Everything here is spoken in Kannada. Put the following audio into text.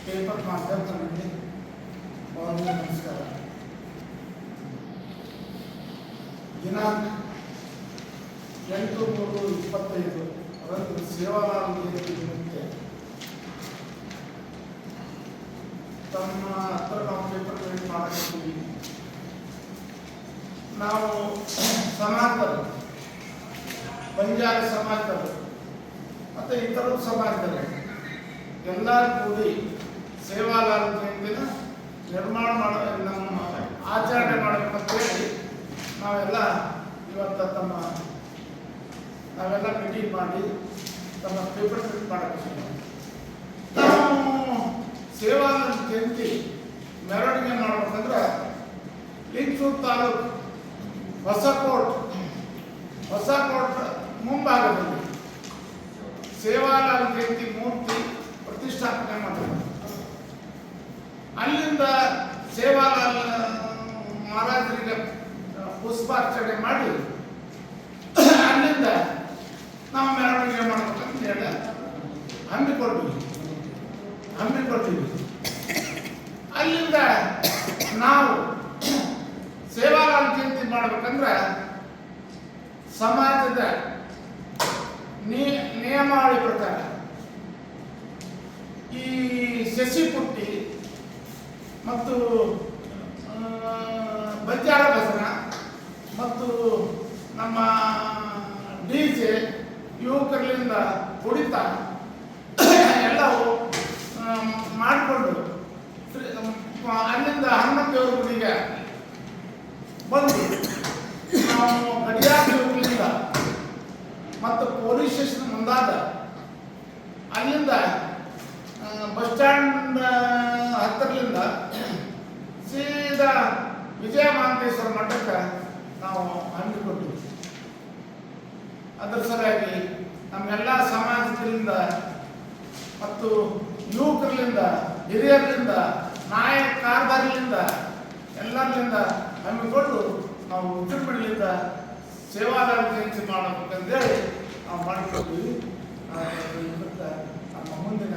ಪೇಪರ್ ಮಾಧ್ಯಮದಲ್ಲಿ ಅವರಿಗೆ ನಮಸ್ಕಾರ. ದಿನಾಂಕ 8/3/25 ರಂದು ಸೇವಾಲಾಲ್ ಜಯಂತಿ ನಿಮಿತ್ತ ತಮ್ಮ ಹತ್ರ ನಾವು ಪೇಪರ್ ರಿಲೀಸ್ ಮಾಡಕ್ಕಿದ್ದೀವಿ. ನಾವು ಸಮಾಜದಲ್ಲಿ ಬಂಜಾರ ಸಮಾಜದಲ್ಲಿ ಮತ್ತು ಇತರ ಸಮಾಜದಲ್ಲಿ ಎಲ್ಲ ಕೂಡಿ ಸೇವಾಲಾಲ್ ಜಯಂತಿನ ನಿರ್ಮಾಣ ನಮ್ಮ ಆಚರಣೆ ಮಾಡಬೇಕಂತೇಳಿ ನಾವೆಲ್ಲ ಇವತ್ತು ನಾವೆಲ್ಲ ಮೀಟಿಂಗ್ ಮಾಡಿ ತಮ್ಮ ಪೇಪರ್ ಪ್ರಿಂಟ್ ಮಾಡಬೇಕು. ನಾವು ಸೇವಾಲಾಲ್ ಜಯಂತಿ ಮೆರವಣಿಗೆ ಮಾಡ್ಬೇಕಂದ್ರೆ ಲಿಂಗಸೂರು ತಾಲೂಕು ಹೊಸಕೋಟ್ ಮುಂಭಾಗದಲ್ಲಿ ಸೇವಾಲಾಲ್ ಜಯಂತಿ ಮೂರ್ತಿ ಪ್ರತಿಷ್ಠಾಪನೆ ಮಾಡಿದ್ರು. ಅಲ್ಲಿಂದ ಸೇವಾಲಾಲ್ ಮಹಾರಾಜರಿಗೆ ಪುಷ್ಪಾರ್ಚನೆ ಮಾಡಿ ಅಲ್ಲಿಂದ ನಾವು ಮೆರವಣಿಗೆ ಮಾಡ್ಬೇಕಂತ ಹೇಳಿ ಹಮ್ಮಿಕೊಳ್ತೀವಿ. ಅಲ್ಲಿಂದ ನಾವು ಸೇವಾಲಾಲ್ ಜಯಂತಿ ಮಾಡ್ಬೇಕಂದ್ರೆ ಸಮಾಜದ ನಿಯಮಾವಳಿ ಪ್ರಕಾರ ಈ ಶಶಿ ಪುಟ್ಟಿ ಮತ್ತು ಬಂಜಾರ ಭಜನ ಮತ್ತು ನಮ್ಮ DJ ಯುವಕರಿಂದ ಕುಡಿತ ಎಲ್ಲವೂ ಮಾಡಿಕೊಂಡು ಅಲ್ಲಿಂದ ಹನುಮಂತೇವ್ರ ಗುಡಿಗೆ ಬಂದು ನಾವು ಗಡಿಯಾರದಿಂದ ಮತ್ತು ಪೊಲೀಸ್ ಸ್ಟೇಷನ್ ಮುಂದಾದ ಅಲ್ಲಿಂದ ಬಸ್ ಸ್ಟ್ಯಾಂಡ್ ಹತ್ತಿರಲಿಂದ ಸೀದಾ ವಿಜಯ ಮಹಾಂತೇಶ್ವರ ಮಠಕ್ಕೆ ನಾವು ಹಮ್ಮಿಕೊಟ್ಟಿವಿ. ಅದರ ಸಲುವಾಗಿ ನಮ್ಮೆಲ್ಲ ಸಮಾಜದಿಂದ ಮತ್ತು ಯುವಕರಿಂದ ಹಿರಿಯರಿಂದ ನಾಯಕ ಕಾರ್ಬಾರಿಲಿಂದ ಎಲ್ಲರಿಂದ ಹಮ್ಮಿಕೊಂಡು ನಾವು ಉತ್ತರಪಡಿಲಿಂದ ಸೇವಾಲಾಲ್ ಜಯಂತಿ ಮಾಡಬೇಕಂತೇಳಿ ನಾವು ಮಾಡಿಕೊಡ್ತೀವಿ. ನಮ್ಮ ಮುಂದಿನ